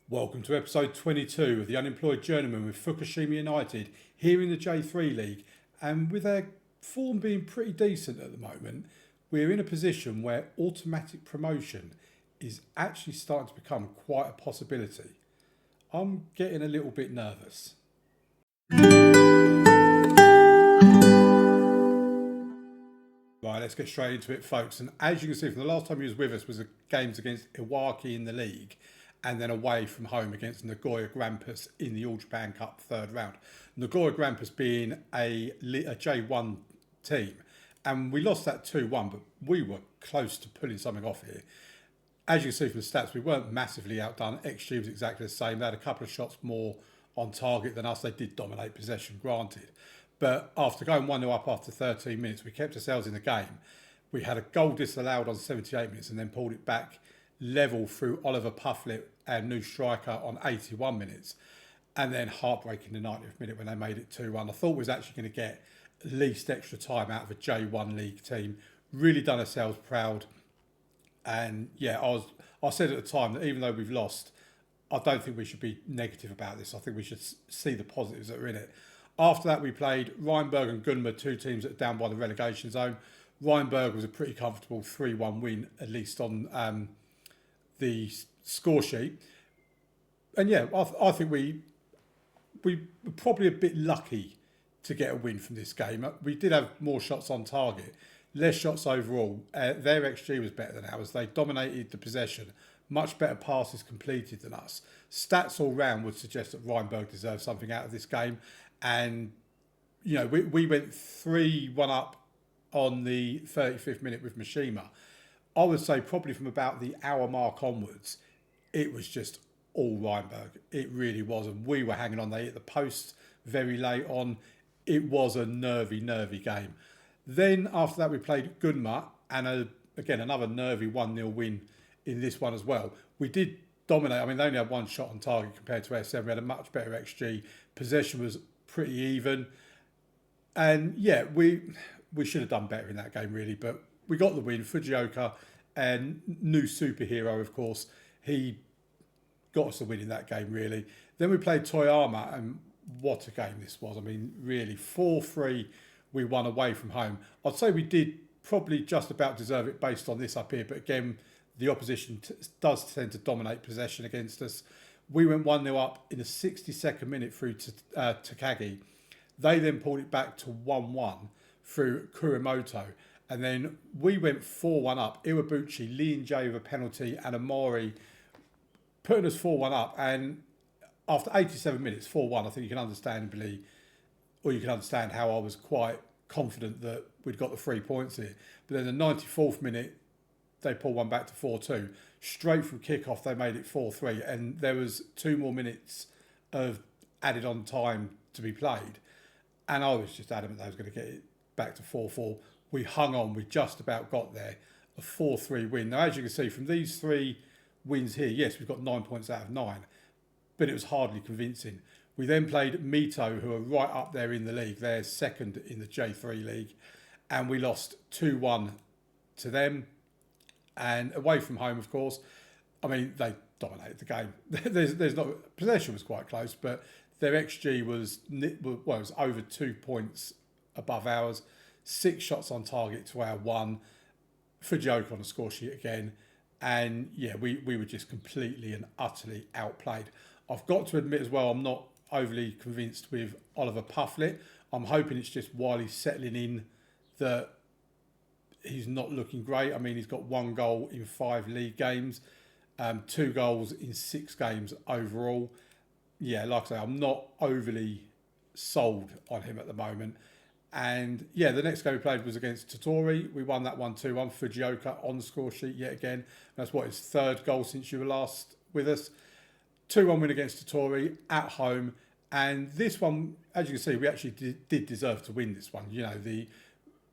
Welcome to episode 22 of the Unemployed Journeyman with Fukushima United here in the J3 League, and with their form being pretty decent at the moment, we're in a position where automatic promotion is actually starting to become quite a possibility. I'm getting a little bit nervous. Right, let's get straight into it, folks. And as you can see from the last time you was with us was the games against Iwaki in the league, and then away from home against Nagoya Grampus in the All Japan Cup third round. Nagoya Grampus being a J1 team, and we lost that 2-1, but we were close to pulling something off here. As you can see from the stats, we weren't massively outdone. XG was exactly the same. They had a couple of shots more on target than us. They did dominate possession, granted. But after going 1-0 up after 13 minutes, we kept ourselves in the game. We had a goal disallowed on 78 minutes and then pulled it back level through Oliver Pufflet and new striker on 81 minutes. And then heartbreaking the 90th minute when they made it 2-1. I thought we was actually going to get at least extra time out of a J1 league team. Really done ourselves proud. And yeah, I said at the time that even though we've lost, I don't think we should be negative about this. I think we should see the positives that are in it. After that, we played Rheinberg and Gunma, two teams that are down by the relegation zone. Rheinberg was a pretty comfortable 3-1 win, at least on the score sheet. And yeah, I think we were probably a bit lucky to get a win from this game. We did have more shots on target, less shots overall. Their XG was better than ours. They dominated the possession, much better passes completed than us. Stats all round would suggest that Rheinberg deserves something out of this game. And, you know, we went 3-1 up on the 35th minute with Mishima. I would say probably from about the hour mark onwards, it was just all Rheinberg. It really was. And we were hanging on. They hit the post very late on. It was a nervy game. Then after that, we played Gunma, and again, another nervy 1-0 win in this one as well. We did dominate. I mean, they only had one shot on target compared to SM. We had a much better XG. Possession was pretty even. And yeah, we should have done better in that game, really. But we got the win. Fujioka, and new superhero, of course, he got us the win in that game, really. Then we played Toyama, and what a game this was. I mean, really, 4-3 we won away from home. I'd say we did probably just about deserve it based on this up here. But again, the opposition does tend to dominate possession against us. We went 1-0 up in the 62nd minute through to Takagi. They then pulled it back to 1-1 through Kurimoto. And then we went 4-1 up. Iwabuchi, Lee and Jay with a penalty, and Amori putting us 4-1 up. And after 87 minutes, 4-1, I think you can understand how I was quite confident that we'd got the 3 points here. But then the 94th minute, they pulled one back to 4-2. Straight from kickoff, they made it 4-3. And there was 2 more minutes of added on time to be played. And I was just adamant they was going to get it back to 4-4. We hung on. We just about got there. A 4-3 win. Now, as you can see, from these 3 wins here, yes, we've got 9 points out of 9. But it was hardly convincing. We then played Mito, who are right up there in the league. They're second in the J3 League. And we lost 2-1 to them. And away from home, of course, I mean, they dominated the game. There's not, possession was quite close, but their XG was it was over 2 points above ours. 6 shots on target to our 1. Fujioka on the score sheet again. And yeah, we were just completely and utterly outplayed. I've got to admit as well, I'm not overly convinced with Oliver Pufflet. I'm hoping it's just while he's settling in that he's not looking great. I mean, he's got 1 goal in 5 league games, 2 goals in 6 games overall. Yeah, like I say, I'm not overly sold on him at the moment. And yeah, the next game we played was against Totori. We won that 1-2-1. Fujioka on the score sheet yet again. That's what, his 3rd goal since you were last with us. 2-1 win against Totori at home. And this one, as you can see, we actually did deserve to win this one. You know, the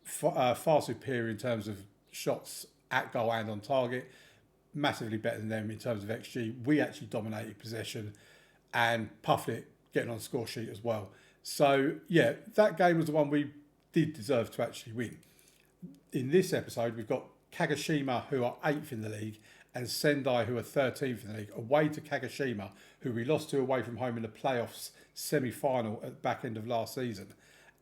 far superior in terms of shots at goal and on target. Massively better than them in terms of XG. We actually dominated possession. And Pufflet getting on the score sheet as well. So, yeah, that game was the one we did deserve to actually win. In this episode, we've got Kagoshima, who are 8th in the league, and Sendai, who are 13th in the league, away to Kagoshima, who we lost to away from home in the playoffs semi-final at the back end of last season,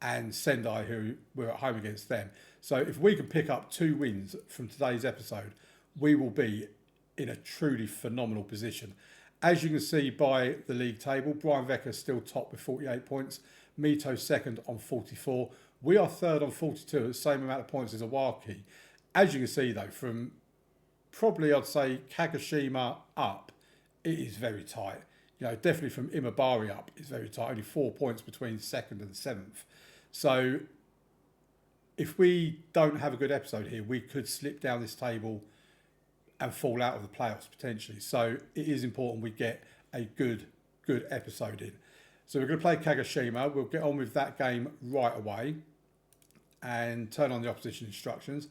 and Sendai, who we're at home against them. So if we can pick up 2 wins from today's episode, we will be in a truly phenomenal position. As you can see by the league table, Brian Vecker still top with 48 points, Mito second on 44. We are third on 42, the same amount of points as Iwaki. As you can see though, from probably I'd say Kagoshima up, it is very tight. You know, definitely from Imabari up, it's very tight. Only 4 points between second and 7th. So if we don't have a good episode here, we could slip down this table and fall out of the playoffs potentially. So it is important we get a good episode in. So we're going to play Kagoshima. We'll get on with that game right away and turn on the opposition instructions.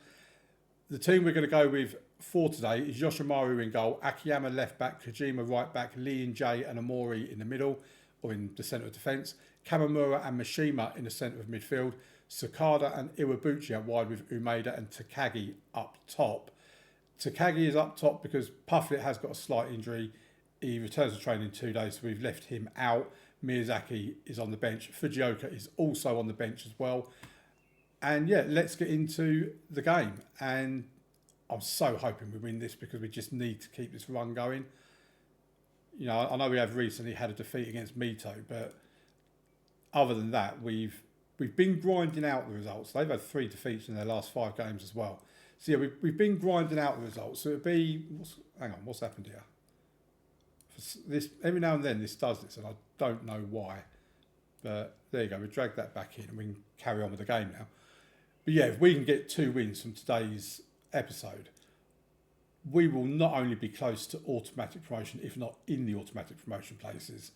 The team we're going to go with for today is Yoshimaru in goal, Akiyama left back, Kojima right back, Lee and Jay and Amori in the middle or in the centre of defence, Kamamura and Mishima in the centre of midfield, Sakada and Iwabuchi out wide with Umeda and Takagi up top. Takagi is up top because Pufflet has got a slight injury. He returns to training in 2 days, so we've left him out. Miyazaki is on the bench. Fujioka is also on the bench as well. And yeah, let's get into the game. And I'm so hoping we win this because we just need to keep this run going. You know, I know we have recently had a defeat against Mito, but other than that, we've been grinding out the results. They've had 3 defeats in their last 5 games as well. So yeah, we've been grinding out the results. So it'd be, what's happened here? This every now and then this does this, and I don't know why. But there you go. We drag that back in, and we can carry on with the game now. But yeah, if we can get 2 wins from today's episode, we will not only be close to automatic promotion, if not in the automatic promotion places,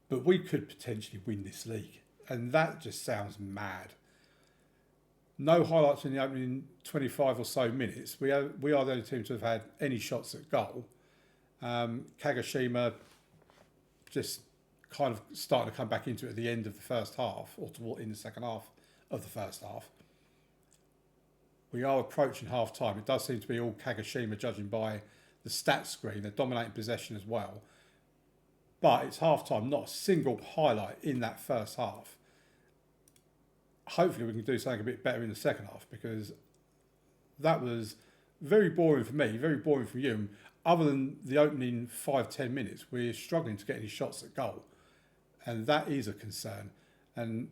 but we could potentially win this league, and that just sounds mad. No highlights in the opening 25 or so minutes. We are the only team to have had any shots at goal. Kagoshima just kind of starting to come back into it at the end of the first half, or in the second half of the first half. We are approaching half time. It does seem to be all Kagoshima, judging by the stats screen. They're dominating possession as well. But it's half time, not a single highlight in that first half. Hopefully we can do something a bit better in the second half, because that was very boring for me, very boring for you. And other than the opening 5-10 minutes, we're struggling to get any shots at goal. And that is a concern. And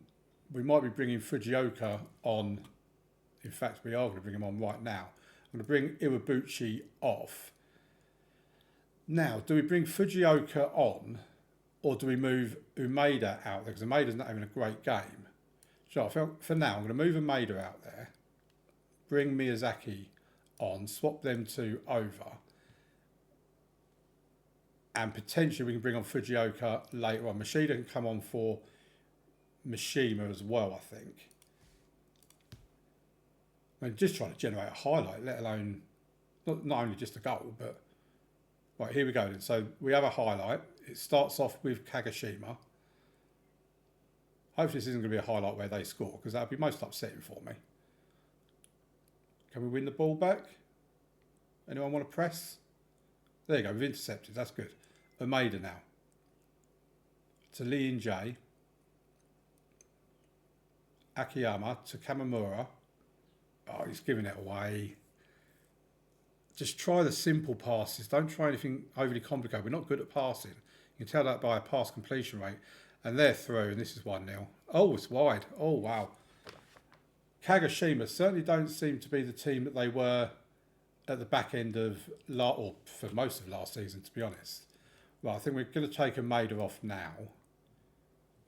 we might be bringing Fujioka on. In fact, we are going to bring him on right now. I'm going to bring Iwabuchi off. Now, do we bring Fujioka on, or do we move Umeda out there? Because Umeda's not having a great game. So for now, I'm going to move Umeda out there, bring Miyazaki on, swap them 2 over, and potentially we can bring on Fujioka later on. Mashida can come on for Mishima as well, I think. I mean, just trying to generate a highlight, let alone not only just a goal, but right, here we go then. So we have a highlight. It starts off with Kagoshima. Hopefully this isn't going to be a highlight where they score, because that would be most upsetting for me. Can we win the ball back? Anyone want to press? There you go, we've intercepted, that's good. Umeda now. To Lee and Jay. Akiyama to Kamamura. Oh, he's giving it away. Just try the simple passes. Don't try anything overly complicated. We're not good at passing. You can tell that by a pass completion rate. And they're through, and this is 1-0. Oh, it's wide. Oh, wow. Kagoshima certainly don't seem to be the team that they were at the back end of, or for most of last season, to be honest. Well, I think we're going to take Umeda off now.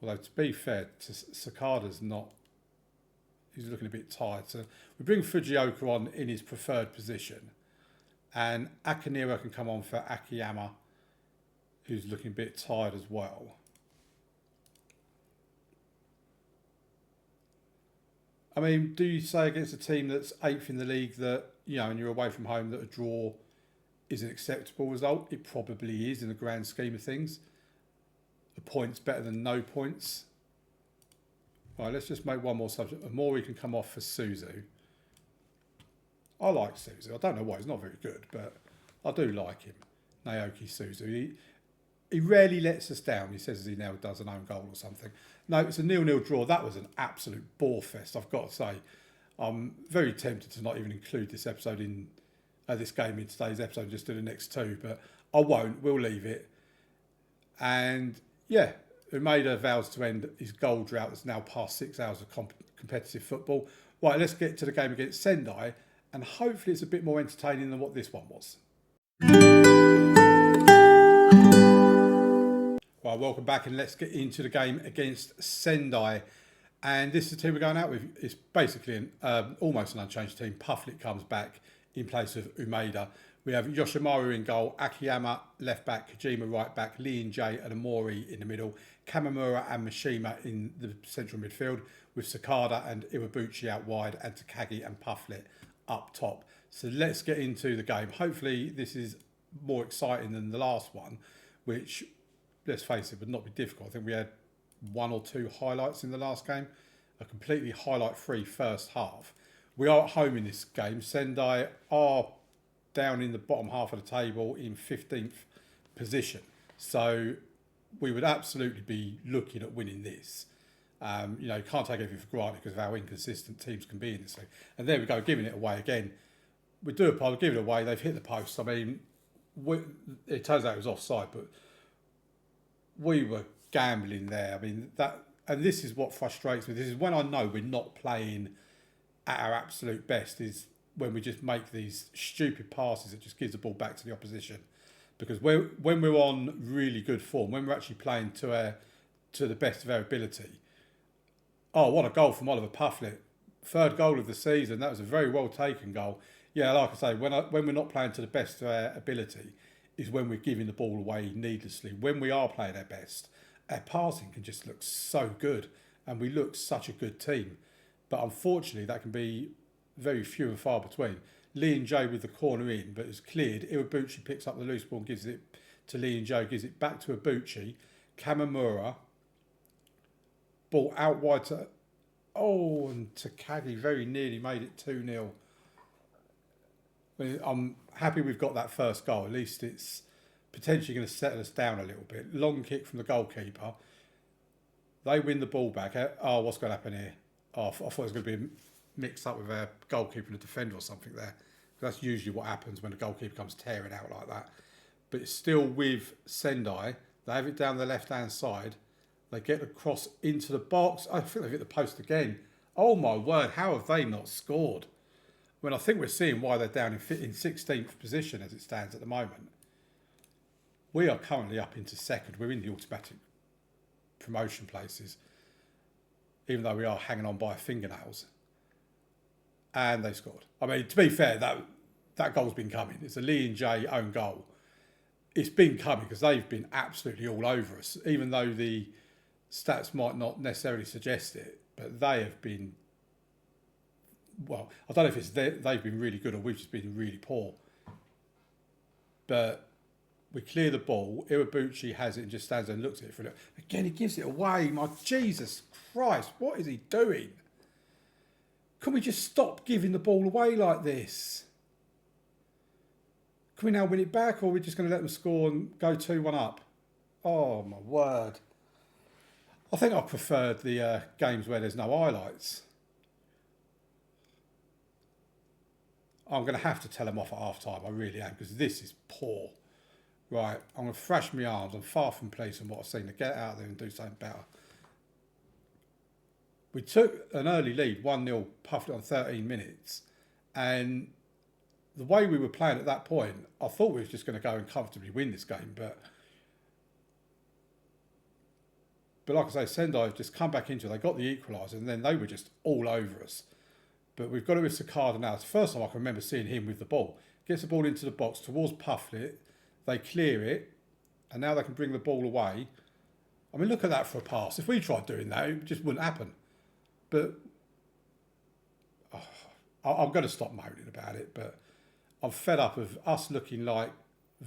Although, to be fair, Sakada's not, he's looking a bit tired. So we bring Fujioka on in his preferred position. And Akinira can come on for Akiyama, who's looking a bit tired as well. I mean, do you say against a team that's 8th in the league that, you know, and you're away from home, that a draw is an acceptable result? It probably is in the grand scheme of things. A point's better than no points. Right, let's just make one more subject. Amori can come off for Suzu. I like Suzu. I don't know why. He's not very good, but I do like him, Naoki Suzu. He rarely lets us down. He says he now does an own goal or something. No, it's a 0-0 draw. That was an absolute bore fest, I've got to say. I'm very tempted to not even include this episode in this game in today's episode and just do the next two, but I won't. We'll leave it. And yeah, Umeda vows to end his goal drought that's now past 6 hours of competitive football. Right, let's get to the game against Sendai, and hopefully it's a bit more entertaining than what this one was. Right, welcome back, and let's get into the game against Sendai. And this is the team we're going out with. It's basically almost an unchanged team. Pufflet comes back in place of Umeda. We have Yoshimaru in goal, Akiyama left back, Kojima right back, Lee and Jay and Amori in the middle, Kamamura and Mishima in the central midfield, with Sakada and Iwabuchi out wide, and Takagi and Pufflet up top. So let's get into the game. Hopefully this is more exciting than the last one, which, let's face it, would not be difficult. I think we had 1 or 2 highlights in the last game, a completely highlight-free first half. We are at home in this game. Sendai are down in the bottom half of the table in 15th position. So we would absolutely be looking at winning this. You know, you can't take everything for granted because of how inconsistent teams can be in this league. And there we go, giving it away again. We do apologize, give it away. They've hit the post. I mean, it turns out it was offside, but we were gambling there. I mean, and this is what frustrates me. This is when I know we're not playing at our absolute best, is when we just make these stupid passes that just gives the ball back to the opposition. Because when we're on really good form, when we're actually playing to the best of our ability. Oh, what a goal from Oliver Pufflet. 3rd goal of the season. That was a very well taken goal. Yeah, like I say, when we're not playing to the best of our ability is when we're giving the ball away needlessly. When we are playing our best, our passing can just look so good, and we look such a good team. But unfortunately, that can be very few and far between. Lee and Jay with the corner in, but it's cleared. Iwabuchi picks up the loose ball and gives it to Lee and Jay, gives it back to Iwabuchi. Kamamura, ball out wide to... Oh, and Takagi very nearly made it 2-0. I'm happy we've got that first goal. At least it's potentially going to settle us down a little bit. Long kick from the goalkeeper. They win the ball back. Oh, what's going to happen here? Oh, I thought it was going to be mixed up with a goalkeeper and a defender or something there. That's usually what happens when the goalkeeper comes tearing out like that. But it's still with Sendai. They have it down the left-hand side. They get the cross into the box. I think they've hit the post again. Oh, my word. How have they not scored? When I think we're seeing why they're down in 16th position as it stands at the moment. We are currently up into 2nd. We're in the automatic promotion places, even though we are hanging on by fingernails. And they scored. I mean, to be fair, that goal's been coming. It's a Lee and Jay own goal. It's been coming because they've been absolutely all over us, even though the stats might not necessarily suggest it, but they have been, well, I don't know if it's they've been really good or we've just been really poor. But we clear the ball. Iwabuchi has it and just stands there and looks at it for a little. Again, he gives it away. My Jesus Christ, what is he doing? Can we just stop giving the ball away like this? Can we now win it back, or are we just going to let them score and go 2-1 up? Oh, my word. I think I preferred the games where there's no highlights. I'm going to have to tell them off at half-time. I really am, because this is poor. Right, I'm going to thrash my arms. I'm far from pleased with what I've seen. To get out there and do something better. We took an early lead, 1-0, Puffed it on 13 minutes. And the way we were playing at that point, I thought we were just going to go and comfortably win this game. But like I say, Sendai have just come back into it. They got the equaliser, and then they were just all over us. But we've got it with Sakada now. It's the first time I can remember seeing him with the ball. Gets the ball into the box towards Pufflet. They clear it, and now they can bring the ball away. I mean, look at that for a pass. If we tried doing that, it just wouldn't happen. But I'm going to stop moaning about it, but I'm fed up of us looking like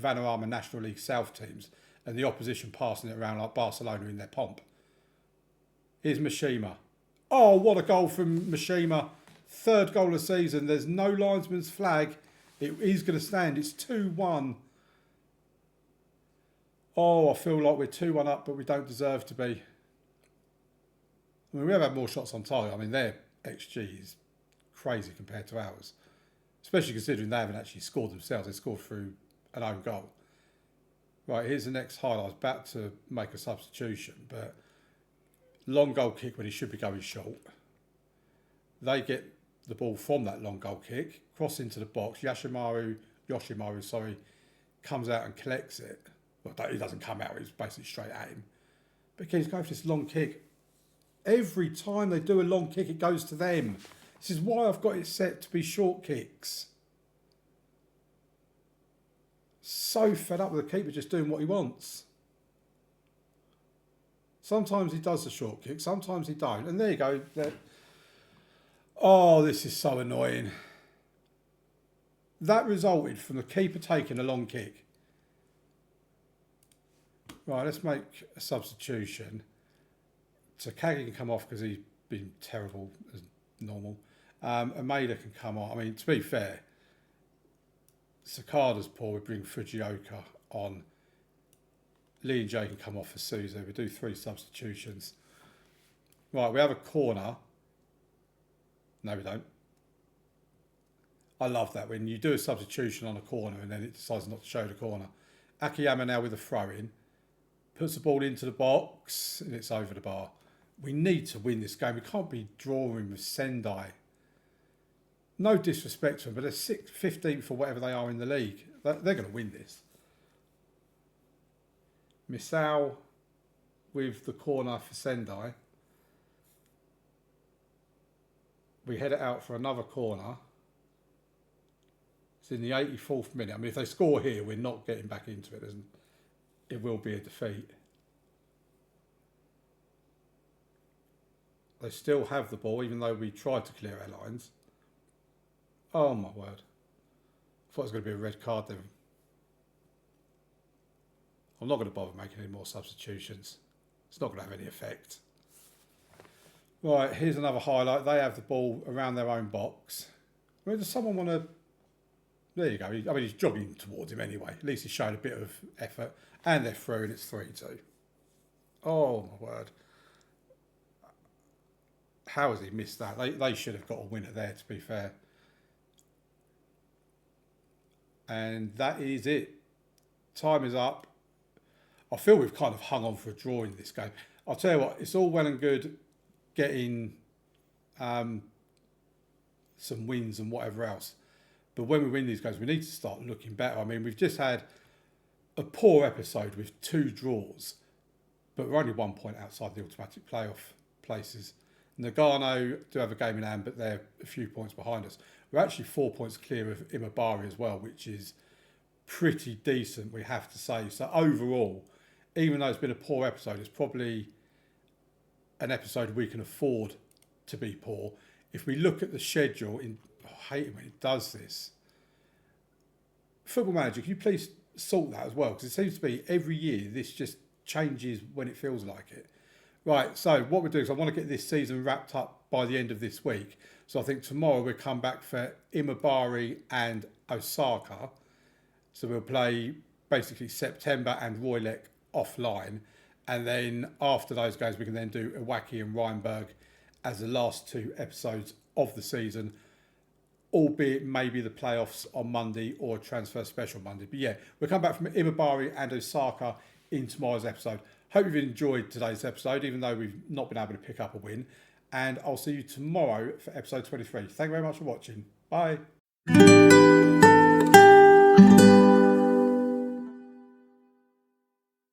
Vanarama National League South teams and the opposition passing it around like Barcelona in their pomp. Here's Mishima. Oh, what a goal from Mishima. 3rd goal of the season. There's no linesman's flag. It is going to stand. It's 2-1. Oh, I feel like we're 2-1 up, but we don't deserve to be. I mean, we have had more shots on target. I mean, their XG is crazy compared to ours, especially considering they haven't actually scored themselves. They scored through an own goal. Right, here's the next highlight. I was about to make a substitution, but long goal kick when he should be going short. They get the ball from that long goal kick, cross into the box. Yoshimaru, comes out and collects it. Well, he doesn't come out, he's basically straight at him. But he's going for this long kick. Every time they do a long kick, it goes to them. This is why I've got it set to be short kicks. So fed up with the keeper just doing what he wants. Sometimes he does the short kick, sometimes he don't. And there you go. Oh, this is so annoying. That resulted from the keeper taking a long kick. Right, let's make a substitution. So Kagi can come off because he's been terrible as normal. Ameda can come on. I mean, to be fair, Sakada's poor. We bring Fujioka on. Lee and Jay can come off for Suzu. We do 3 substitutions. Right, we have a corner. No, we don't. I love that when you do a substitution on a corner and then it decides not to show the corner. Akiyama now with a throw-in. Puts the ball into the box and it's over the bar. We need to win this game. We can't be drawing with Sendai. No disrespect to them, but they're 15th or whatever they are in the league. They're going to win this. Misao with the corner for Sendai. We head it out for another corner. It's in the 84th minute. I mean, if they score here, we're not getting back into it. It will be a defeat. They still have the ball, even though we tried to clear our lines. Oh my word. I thought it was going to be a red card then. I'm not going to bother making any more substitutions. It's not going to have any effect. Right, here's another highlight. They have the ball around their own box. I mean, does someone want to... There you go. I mean, he's jogging towards him anyway. At least he's showed a bit of effort. And they're through and it's 3-2. Oh, my word. How has he missed that? They should have got a winner there, to be fair. And that is it. Time is up. I feel we've kind of hung on for a draw in this game. I'll tell you what, it's all well and good getting some wins and whatever else. But when we win these games, we need to start looking better. I mean, we've just had a poor episode with 2 draws, but we're only 1 point outside the automatic playoff places. Nagano do have a game in hand, but they're a few points behind us. We're actually 4 points clear of Imabari as well, which is pretty decent, we have to say. So overall, even though it's been a poor episode, it's probably an episode we can afford to be poor. If we look at the schedule, I hate it when it does this. Football Manager, can you please sort that as well? Because it seems to be every year this just changes when it feels like it. Right, so what we're doing is I want to get this season wrapped up by the end of this week. So I think tomorrow we'll come back for Imabari and Osaka. So we'll play basically September and Roylek offline. And then after those games, we can then do Iwaki and Rheinberg as the last 2 episodes of the season, albeit maybe the playoffs on Monday or a transfer special Monday. But yeah, we'll come back from Imabari and Osaka in tomorrow's episode. Hope you've enjoyed today's episode, even though we've not been able to pick up a win. And I'll see you tomorrow for episode 23. Thank you very much for watching. Bye.